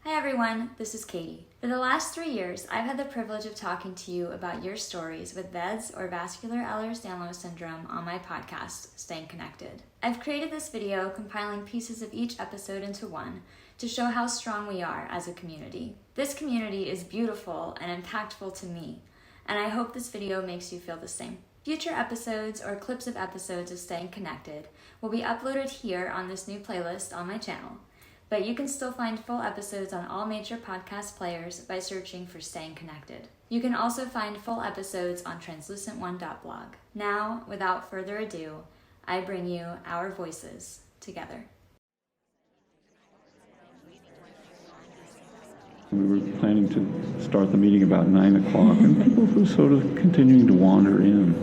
Hi everyone, this is Katie. For the last 3 years, I've had the privilege of talking to you about your stories with VEDS or Vascular Ehlers-Danlos Syndrome on my podcast, Staying Connected. I've created this video compiling pieces of each episode into one to show how strong we are as a community. This community is beautiful and impactful to me, and I hope this video makes you feel the same. Future episodes or clips of episodes of Staying Connected will be uploaded here on this new playlist on my channel. But you can still find full episodes on all major podcast players by searching for Staying Connected. You can also find full episodes on translucentone.blog. Now, without further ado, I bring you our voices together. We were planning to start the meeting about 9 o'clock, and people were sort of continuing to wander in.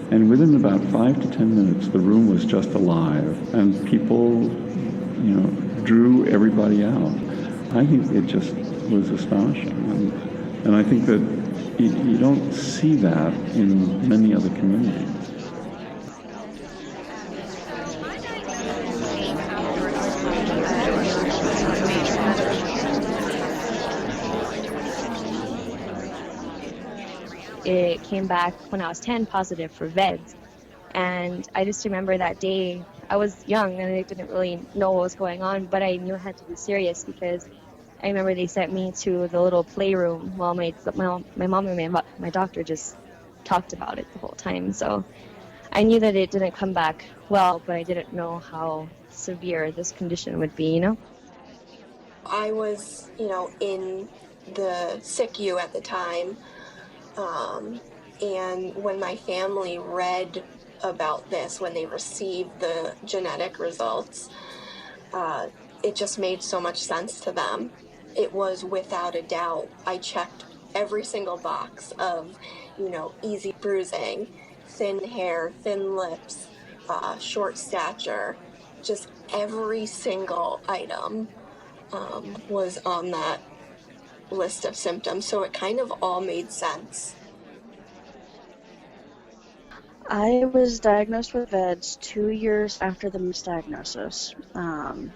And within about 5 to 10 minutes, the room was just alive, and people, drew everybody out. I think it just was astonishing, and I think that you don't see that in many other communities. It came back when I was 10 positive for VEDS. And I just remember that day, I was young and I didn't really know what was going on, but I knew it had to be serious because I remember they sent me to the little playroom while my mom and my doctor just talked about it the whole time. So I knew that it didn't come back well, but I didn't know how severe this condition would be, I was, in the SICU at the time. And when my family read about this, when they received the genetic results, it just made so much sense to them. It was without a doubt. I checked every single box of, easy bruising, thin hair, thin lips, short stature, just every single item was on that list of symptoms, so it kind of all made sense. I was diagnosed with VEDS 2 years after the misdiagnosis.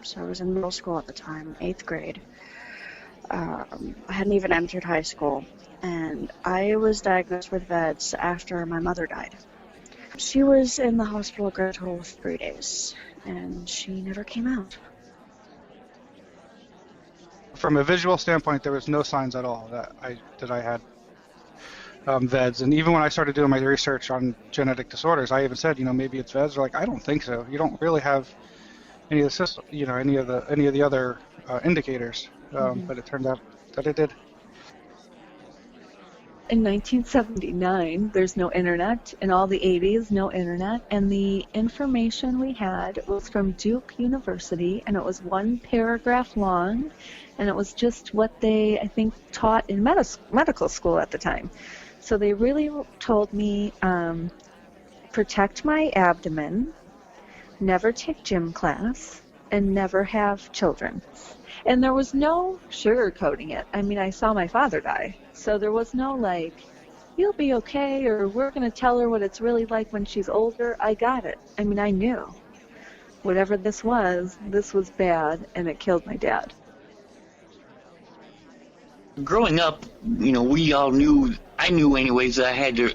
So I was in middle school at the time, 8th grade. I hadn't even entered high school, and I was diagnosed with VEDS after my mother died. She was in the hospital a grand total of 3 days, and she never came out. From a visual standpoint, there was no signs at all that I had VEDS. And even when I started doing my research on genetic disorders, I even said, maybe it's VEDS. They're like, I don't think so. You don't really have any of the system, any of the other indicators. But it turned out that it did. In 1979, there's no internet. In all the 80s, no internet. And the information we had was from Duke University, and it was one paragraph long, and it was just what they, I think, taught in medical school at the time. So they really told me, protect my abdomen, never take gym class, and never have children. And there was no sugarcoating it. I mean, I saw my father die. So there was no you'll be okay, or we're going to tell her what it's really like when she's older. I got it. I mean, I knew. Whatever this was bad, and it killed my dad. Growing up, we all knew, I knew anyways, that I had to,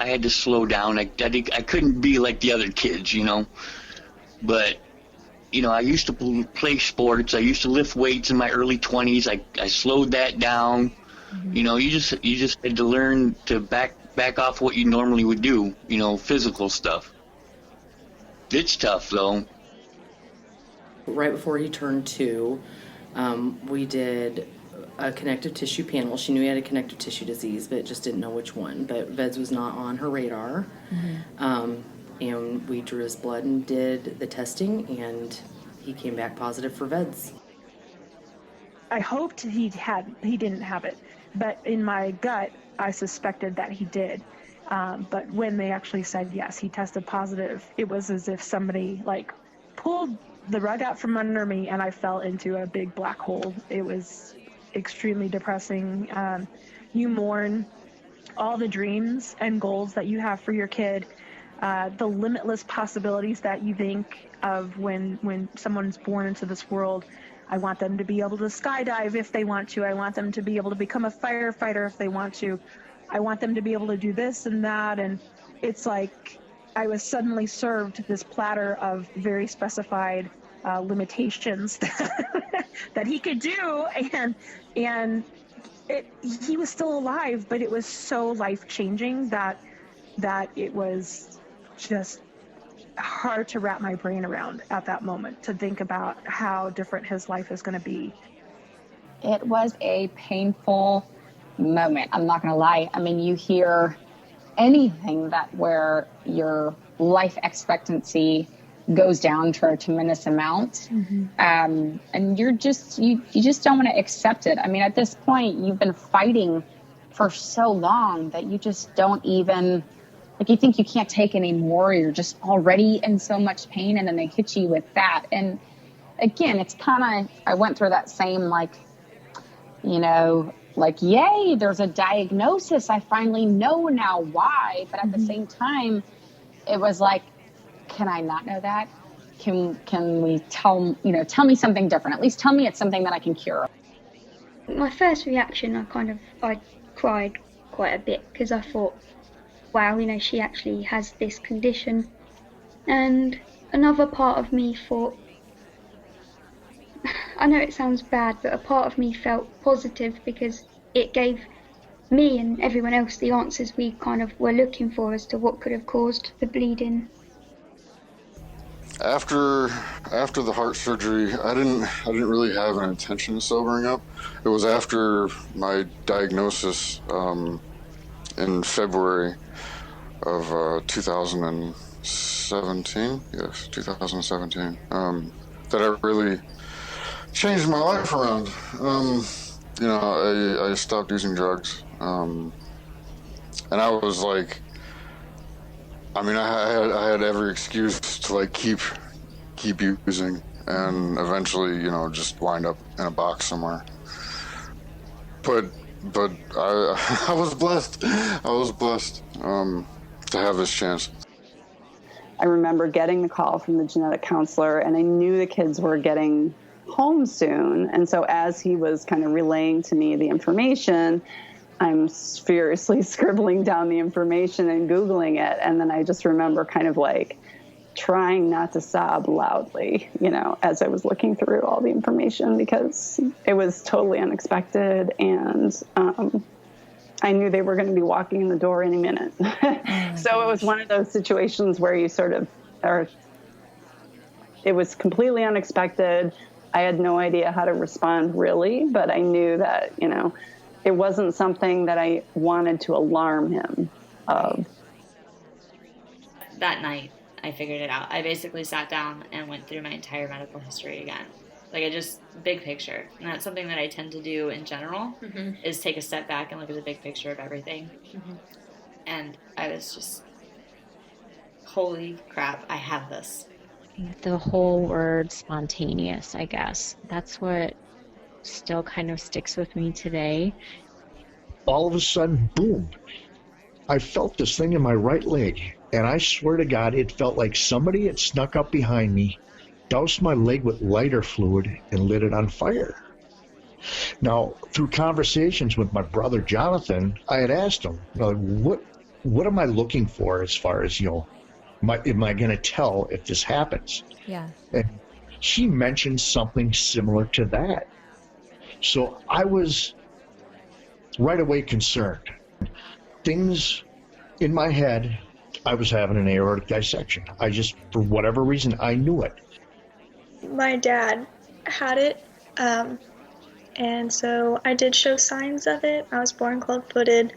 I had to slow down. I couldn't be like the other kids, But, I used to play sports. I used to lift weights in my early 20s. I slowed that down. Mm-hmm. You just had to learn to back off what you normally would do, physical stuff. It's tough, though. Right before he turned 2, we did a connective tissue panel. She knew he had a connective tissue disease, but just didn't know which one. But VEDS was not on her radar. Mm-hmm. And we drew his blood and did the testing, and he came back positive for VEDS. I hoped he didn't have it, but in my gut, I suspected that he did. But when they actually said yes, he tested positive, it was as if somebody pulled the rug out from under me, and I fell into a big black hole. It was extremely depressing. You mourn all the dreams and goals that you have for your kid, the limitless possibilities that you think of when someone's born into this world, I want them to be able to skydive if they want to. I want them to be able to become a firefighter if they want to. I want them to be able to do this and that. And it's like I was suddenly served this platter of very specified limitations that he could do. And he was still alive, but it was so life-changing that it was just hard to wrap my brain around at that moment, to think about how different his life is going to be. It was a painful moment. I'm not going to lie. I mean, you hear anything where your life expectancy goes down to a tremendous amount. And you just don't want to accept it. I mean, at this point, you've been fighting for so long that you just don't even, like, you think you can't take any more. You're just already in so much pain, and then they hit you with that. And again, it's kind of, I went through that same, like, you know, like, yay, there's a diagnosis. I finally know now why. But at the same time, it was like, can I not know that? Can we tell me something different? At least tell me it's something that I can cure. My first reaction, I cried quite a bit, because I thought, wow, you know, she actually has this condition. And another part of me thought, I know it sounds bad, but a part of me felt positive, because it gave me and everyone else the answers we kind of were looking for as to what could have caused the bleeding. After the heart surgery, I didn't really have an intention of sobering up. It was after my diagnosis in February of 2017. Yes, 2017. That I really changed my life around. You know, I stopped using drugs, and I was like, I mean, I had every excuse to, like, keep using, and eventually, you know, just wind up in a box somewhere. But I was blessed. I was blessed to have this chance. I remember getting the call from the genetic counselor, and I knew the kids were getting home soon. And so as he was kind of relaying to me the information, I'm furiously scribbling down the information and Googling it. And then I just remember kind of like trying not to sob loudly, you know, as I was looking through all the information, because it was totally unexpected. And I knew they were going to be walking in the door any minute. So it was one of those situations where you sort of it was completely unexpected. I had no idea how to respond, really, but I knew that, you know, it wasn't something that I wanted to alarm him of. That night, I figured it out. I basically sat down and went through my entire medical history again. Like, I just, big picture. And that's something that I tend to do in general, is take a step back and look at the big picture of everything. And I was just, holy crap, I have this. The whole word spontaneous, I guess. That's what still kind of sticks with me today. All of a sudden, boom, I felt this thing in my right leg, and I swear to God, it felt like somebody had snuck up behind me, doused my leg with lighter fluid, and lit it on fire. Now, through conversations with my brother Jonathan, I had asked him, what am I looking for as far as, you know, am I going to tell if this happens? Yeah. And he mentioned something similar to that. So I was right away concerned. Things in my head, I was having an aortic dissection. I just, for whatever reason, I knew it. My dad had it, and so I did show signs of it. I was born club-footed.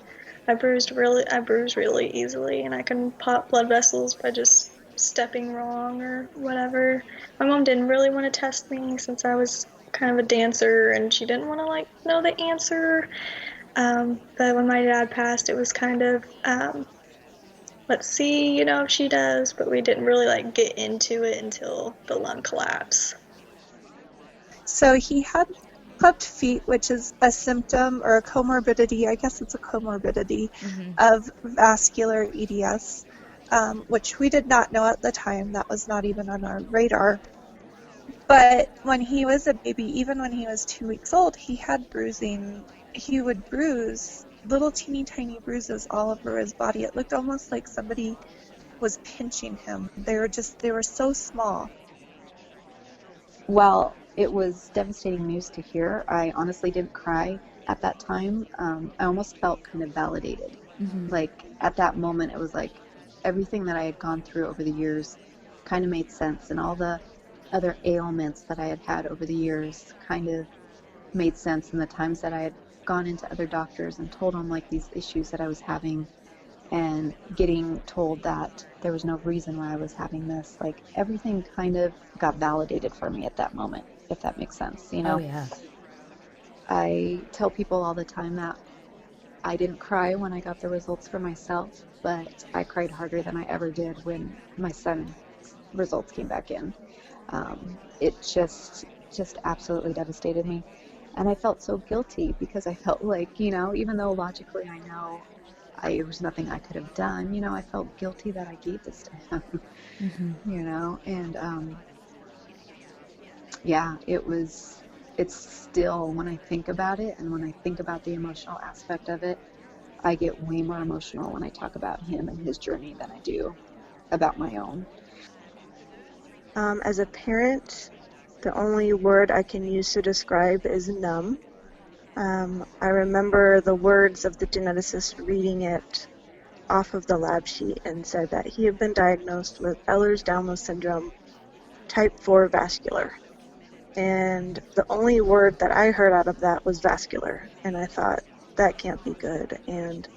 I bruised really easily, and I can pop blood vessels by just stepping wrong or whatever. My mom didn't really want to test me since I was kind of a dancer, and she didn't want to, like, know the answer. But when my dad passed, it was kind of, let's see, you know, if she does, but we didn't really, like, get into it until the lung collapse. So he had clubbed feet, which is a symptom or a comorbidity, I guess it's a comorbidity, of vascular EDS, which we did not know at the time. That was not even on our radar. But when he was a baby, even when he was 2 weeks old, he had bruising. He would bruise little teeny tiny bruises all over his body. It looked almost like somebody was pinching him. They were so small. Well, it was devastating news to hear. I honestly didn't cry at that time. I almost felt kind of validated. Like at that moment, it was like everything that I had gone through over the years kind of made sense, and all the other ailments that I had had over the years kind of made sense. And the times that I had gone into other doctors and told them like these issues that I was having, and getting told that there was no reason why I was having this, like everything kind of got validated for me at that moment, if that makes sense, you know? Oh, yeah. I tell people all the time that I didn't cry when I got the results for myself, but I cried harder than I ever did when my son's results came back in. It just absolutely devastated me. And I felt so guilty because I felt like, you know, even though logically I know there was nothing I could have done, you know, I felt guilty that I gave this to him, you know, and yeah, it's still, when I think about it and when I think about the emotional aspect of it, I get way more emotional when I talk about him and his journey than I do about my own. As a parent, the only word I can use to describe is numb. I remember the words of the geneticist reading it off of the lab sheet and said that he had been diagnosed with Ehlers-Danlos Syndrome type 4 vascular. And the only word that I heard out of that was vascular. And I thought, that can't be good. And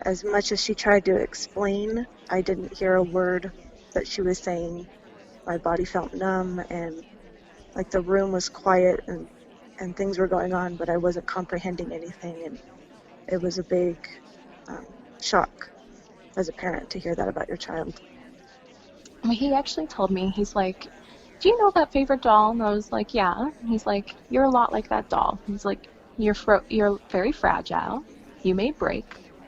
as much as she tried to explain, I didn't hear a word that she was saying. My body felt numb, and like the room was quiet, and things were going on, but I wasn't comprehending anything. And it was a big shock as a parent to hear that about your child. I mean, he actually told me, he's like, do you know that favorite doll? And I was like, yeah. And he's like, you're a lot like that doll. He's like, you're very fragile. You may break,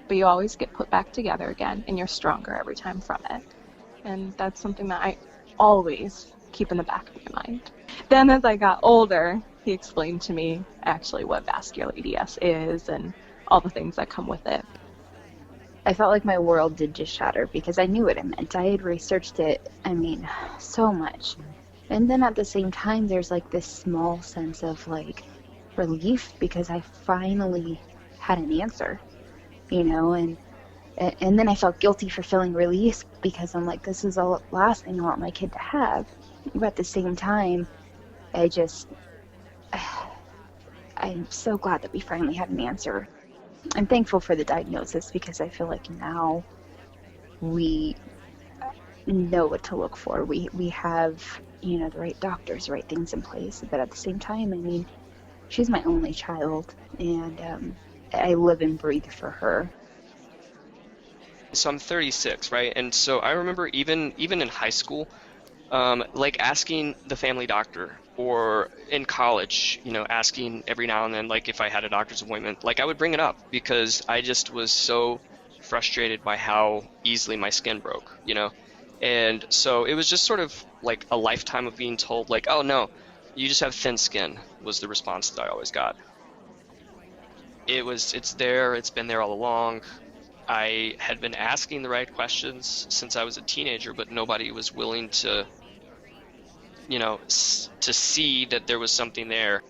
but you always get put back together again, and you're stronger every time from it. And that's something that I always keep in the back of my mind. Then as I got older, he explained to me actually what vascular EDS is and all the things that come with it. I felt like my world did just shatter because I knew what it meant. I had researched it, I mean, so much. And then at the same time, there's like this small sense of like relief because I finally had an answer, you know, and then I felt guilty for feeling released because I'm like, this is the last thing I want my kid to have. But at the same time, I'm so glad that we finally had an answer. I'm thankful for the diagnosis because I feel like now we know what to look for. We have, you know, the right doctors, the right things in place. But at the same time, I mean, she's my only child, and I live and breathe for her. So I'm 36, right? And so I remember even in high school, like asking the family doctor, or in college, you know, asking every now and then, like if I had a doctor's appointment, like I would bring it up because I just was so frustrated by how easily my skin broke, you know? And so it was just sort of like a lifetime of being told like, oh no, you just have thin skin, was the response that I always got. It's there, it's been there all along. I had been asking the right questions since I was a teenager, but nobody was willing to, you know, to see that there was something there.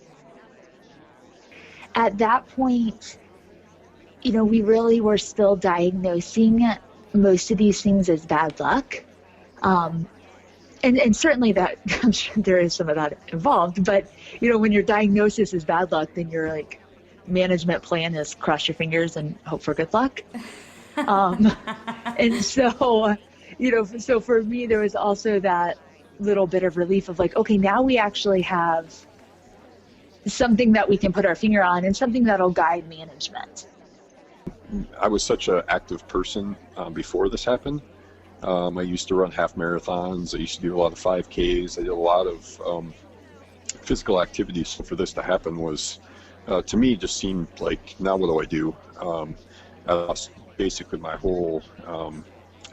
At that point, you know, we really were still diagnosing most of these things as bad luck. And certainly that, I'm sure there is some of that involved, but, you know, when your diagnosis is bad luck, then your, like, management plan is cross your fingers and hope for good luck. And so, you know, so for me, there was also that little bit of relief of like, okay, now we actually have something that we can put our finger on and something that'll guide management. I was such an active person before this happened. I used to run half marathons. I used to do a lot of 5Ks. I did a lot of physical activities. So for this to happen was, to me, just seemed like, now what do I do? I lost basically my whole,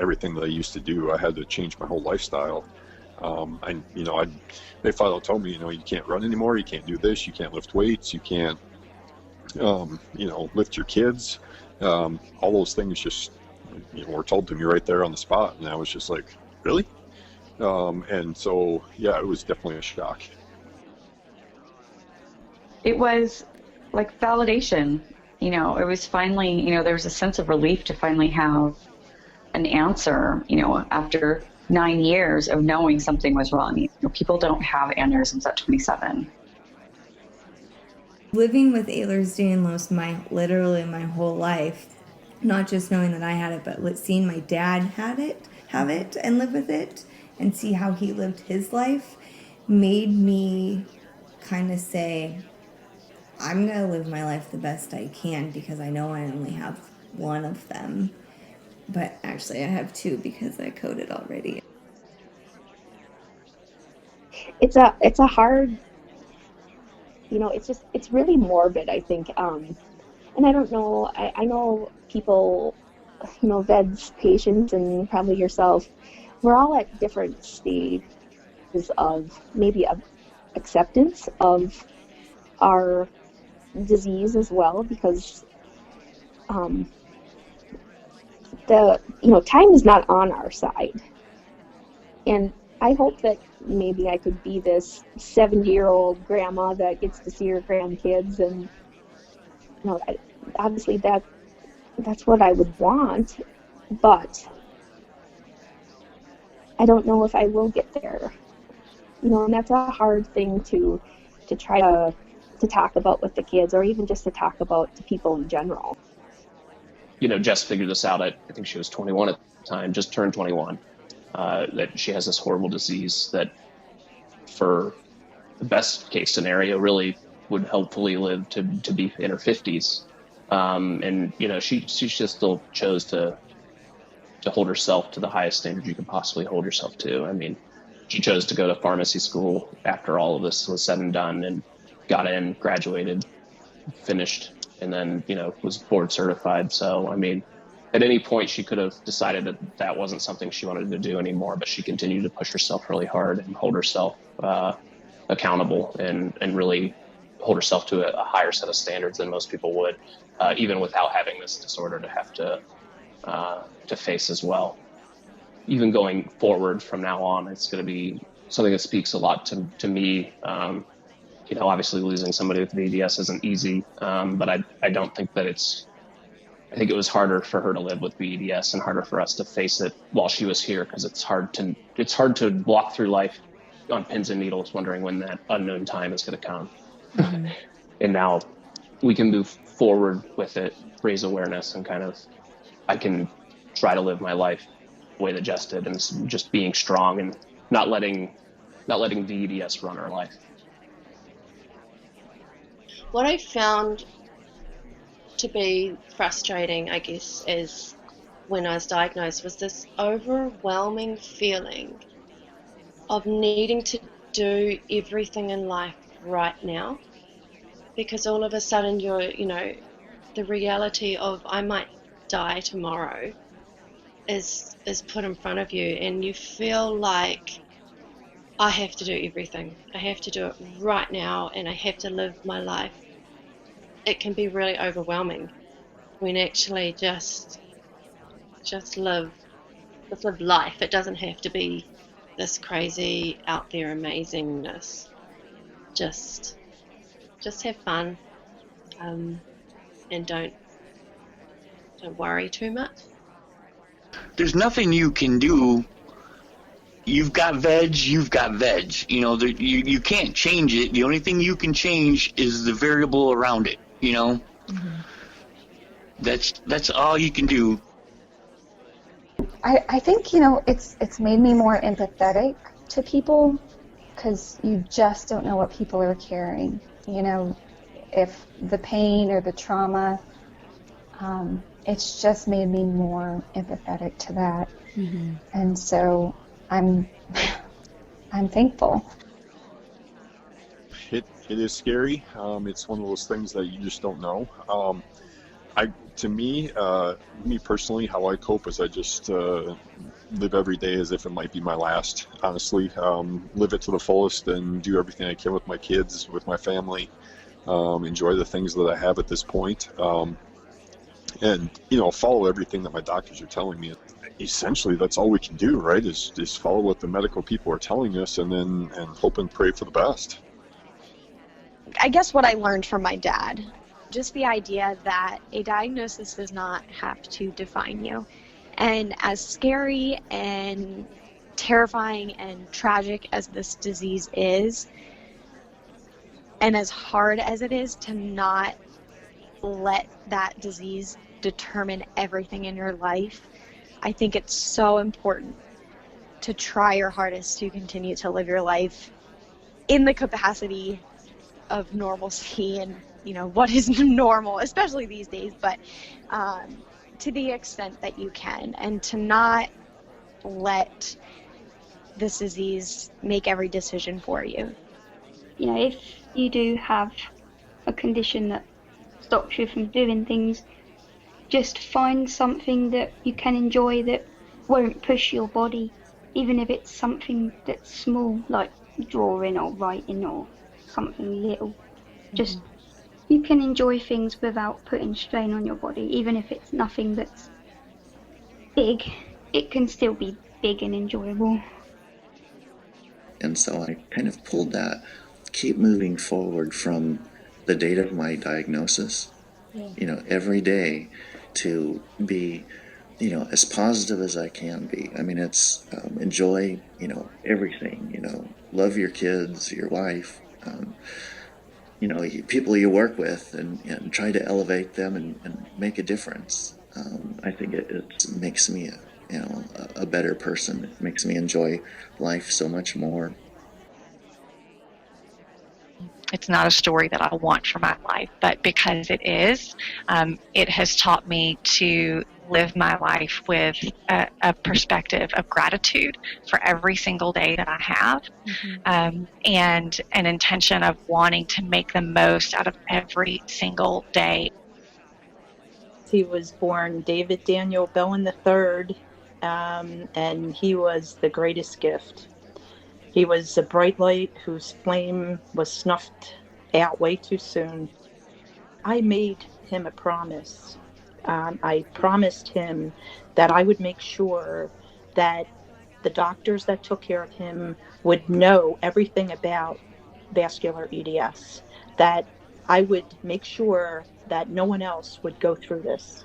everything that I used to do. I had to change my whole lifestyle. They flat out told me, you can't run anymore, you can't do this, you can't lift weights, you can't, lift your kids. All those things just, were told to me right there on the spot, and I was just like, really? And so, yeah, it was definitely a shock. It was like validation. It was finally, there was a sense of relief to finally have an answer, after 9 years of knowing something was wrong. People don't have aneurysms at 27. Living with Ehlers-Danlos literally my whole life, not just knowing that I had it, but seeing my dad have it and live with it and see how he lived his life made me kind of say, I'm going to live my life the best I can because I know I only have one of them. But actually I have two because I coded already. It's a hard, it's really morbid, I think. And I don't know, I know people, VEDS patients and probably yourself, we're all at different stages of maybe acceptance of our disease as well, because time is not on our side. And I hope that maybe I could be this 70-year-old grandma that gets to see her grandkids, and obviously that's what I would want, but I don't know if I will get there. And that's a hard thing to try to talk about with the kids, or even just to talk about to people in general. Jess figured this out I think she was 21 at the time, just turned 21, that she has this horrible disease that, for the best case scenario, really would hopefully live to be in her 50s. And she just still chose to hold herself to the highest standard you could possibly hold yourself to. I mean, she chose to go to pharmacy school after all of this was said and done, and got in, graduated, finished, and then, was board certified. So, I mean, at any point she could have decided that wasn't something she wanted to do anymore, but she continued to push herself really hard and hold herself accountable and really hold herself to a higher set of standards than most people would, even without having this disorder to have to face as well. Even going forward from now on, it's going to be something that speaks a lot to me. Obviously losing somebody with VEDS isn't easy, but I don't think that I think it was harder for her to live with VEDS and harder for us to face it while she was here, because it's hard to walk through life on pins and needles wondering when that unknown time is going to come. Mm-hmm. And now we can move forward with it, raise awareness, and I can try to live my life the way that Jess did, and just being strong and not letting VEDS run our life. What I found to be frustrating, I guess, is when I was diagnosed, was this overwhelming feeling of needing to do everything in life right now, because all of a sudden the reality of I might die tomorrow is put in front of you, and you feel like I have to do everything. I have to do it right now, and I have to live my life. It can be really overwhelming when actually just live life. It doesn't have to be this crazy out there amazingness. Just have fun, and don't worry too much. There's nothing you can do. You've got VEDS, you've got VEDS. You can't change it. The only thing you can change is the variable around it. Mm-hmm. That's all you can do. I think it's made me more empathetic to people, because you just don't know what people are carrying. If the pain or the trauma, it's just made me more empathetic to that. Mm-hmm. And so I'm thankful. It is scary. It's one of those things that you just don't know. Me personally, how I cope is I just live every day as if it might be my last, honestly. Live it to the fullest and do everything I can with my kids, with my family. Enjoy the things that I have at this point. And, follow everything that my doctors are telling me. Essentially, that's all we can do, right? Is follow what the medical people are telling us and hope and pray for the best. I guess what I learned from my dad, just the idea that a diagnosis does not have to define you. And as scary and terrifying and tragic as this disease is, and as hard as it is to not let that disease determine everything in your life, I think it's so important to try your hardest to continue to live your life in the capacity of normalcy and, what is normal, especially these days, but to the extent that you can, and to not let this disease make every decision for you. If you do have a condition that stops you from doing things, just find something that you can enjoy that won't push your body, even if it's something that's small, like drawing or writing or something little. Just you can enjoy things without putting strain on your body, even if it's nothing that's big. It can still be big and enjoyable. And so I kind of pulled that, keep moving forward from the date of my diagnosis, every day to be, as positive as I can be. I mean, it's enjoy, everything, love your kids, your wife, people you work with, and try to elevate them and make a difference. I think it makes me a better person. It makes me enjoy life so much more. It's not a story that I want for my life, but because it is, it has taught me to live my life with a perspective of gratitude for every single day that I have, and an intention of wanting to make the most out of every single day. He was born David Daniel Bowen III, and he was the greatest gift. He was a bright light whose flame was snuffed out way too soon. I made him a promise. I promised him that I would make sure that the doctors that took care of him would know everything about vascular EDS, that I would make sure that no one else would go through this.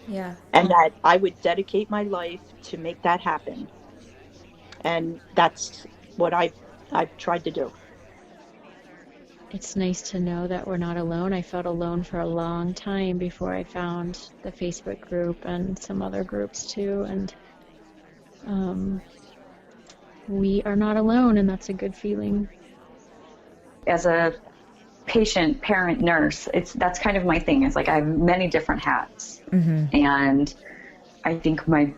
Yeah. And that I would dedicate my life to make that happen. And that's what I've tried to do. It's nice to know that we're not alone. I felt alone for a long time before I found the Facebook group and some other groups too. And we are not alone, and that's a good feeling. As a patient, parent, nurse, that's kind of my thing. It's like I have many different hats. And I think my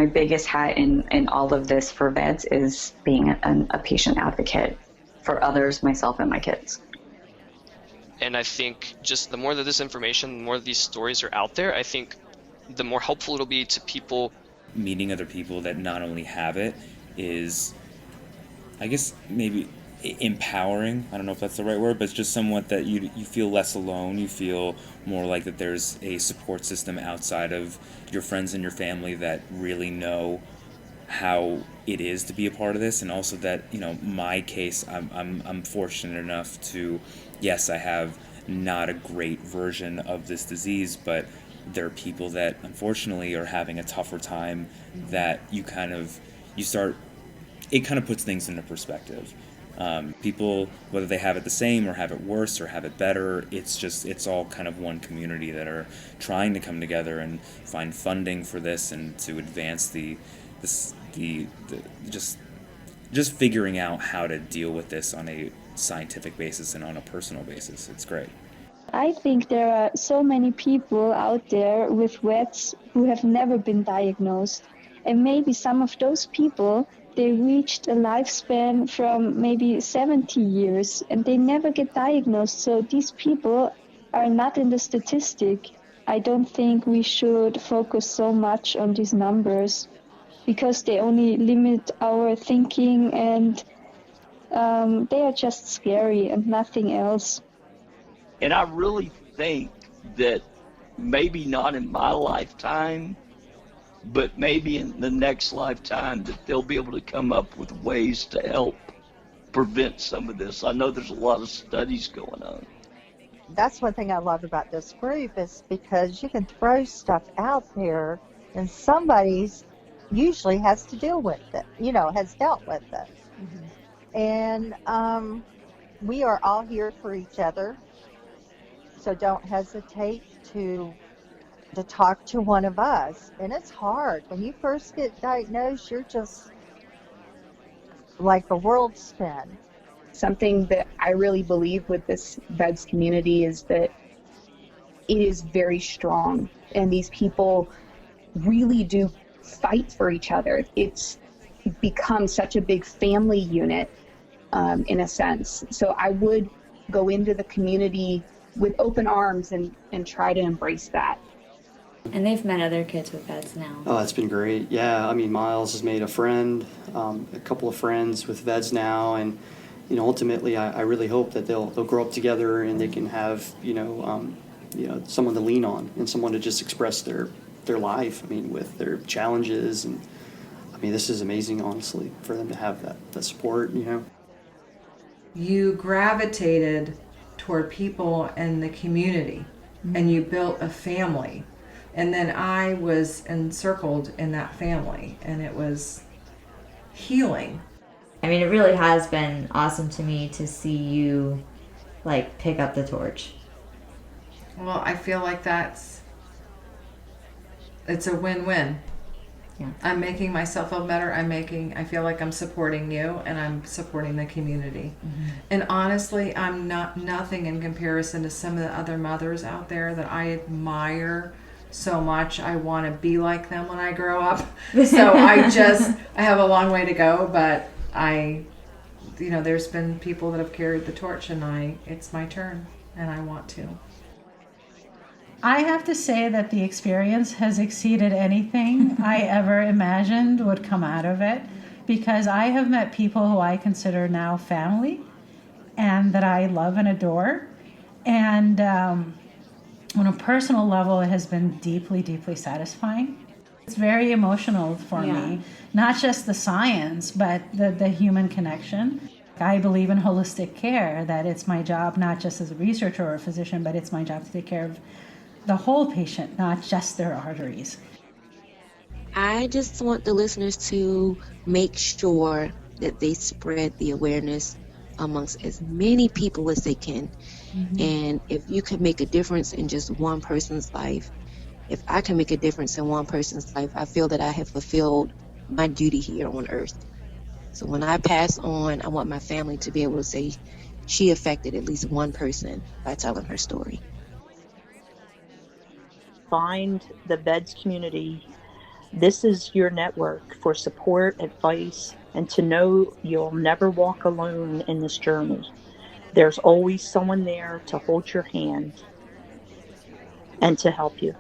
biggest hat in all of this for VEDS is being a patient advocate for others, myself, and my kids. And I think just the more that this information, the more that these stories are out there, I think the more helpful it'll be to people. Meeting other people that not only have it is, I guess, maybe empowering. I don't know if that's the right word, but it's just somewhat that you feel less alone. You feel more like that there's a support system outside of your friends and your family that really know how it is to be a part of this. And also that, my case, I'm fortunate enough to, yes, I have not a great version of this disease, but there are people that unfortunately are having a tougher time, that it kind of puts things into perspective. People, whether they have it the same or have it worse or have it better, it's all kind of one community that are trying to come together and find funding for this and to advance just figuring out how to deal with this on a scientific basis and on a personal basis. It's great. I think there are so many people out there with VEDS who have never been diagnosed, and maybe some of those people, they reached a lifespan from maybe 70 years and they never get diagnosed. So these people are not in the statistic. I don't think we should focus so much on these numbers. because they only limit our thinking, and they are just scary and nothing else. And I really think that maybe not in my lifetime, but maybe in the next lifetime, that they'll be able to come up with ways to help prevent some of this. I know there's a lot of studies going on. That's one thing I love about this group, is because you can throw stuff out there and somebody's usually has to deal with it, has dealt with it. And we are all here for each other. So don't hesitate to talk to one of us. And it's hard. When you first get diagnosed, you're just like the world spin. Something that I really believe with this VEDS community is that it is very strong, and these people really do fight for each other. It's become such a big family unit, in a sense. So I would go into the community with open arms and try to embrace that. And they've met other kids with VEDS now. Oh, it's been great. Yeah, I mean, Miles has made a friend, a couple of friends with VEDS now, and ultimately, I really hope that they'll grow up together and they can have someone to lean on and someone to just express their life. I mean, with their challenges, and I mean, this is amazing, honestly, for them to have that support. You gravitated toward people in the community, and you built a family. And then I was encircled in that family, and it was healing. I mean, it really has been awesome to me to see you, pick up the torch. Well, I feel like it's a win-win. Yeah. I'm making myself feel better. I feel like I'm supporting you, and I'm supporting the community. And honestly, I'm nothing in comparison to some of the other mothers out there that I admire so much. I want to be like them when I grow up. So I have a long way to go, but there's been people that have carried the torch, and it's my turn, and I want to. I have to say that the experience has exceeded anything I ever imagined would come out of it, because I have met people who I consider now family and that I love and adore. And on a personal level, it has been deeply, deeply satisfying. It's very emotional for me, not just the science, but the human connection. I believe in holistic care, that it's my job, not just as a researcher or a physician, but it's my job to take care of the whole patient, not just their arteries. I just want the listeners to make sure that they spread the awareness amongst as many people as they can. And if you can make a difference in just one person's life, if I can make a difference in one person's life, I feel that I have fulfilled my duty here on earth. So when I pass on, I want my family to be able to say she affected at least one person by telling her story. Find the VEDS community. This is your network for support, advice, and to know you'll never walk alone in this journey. There's always someone there to hold your hand and to help you.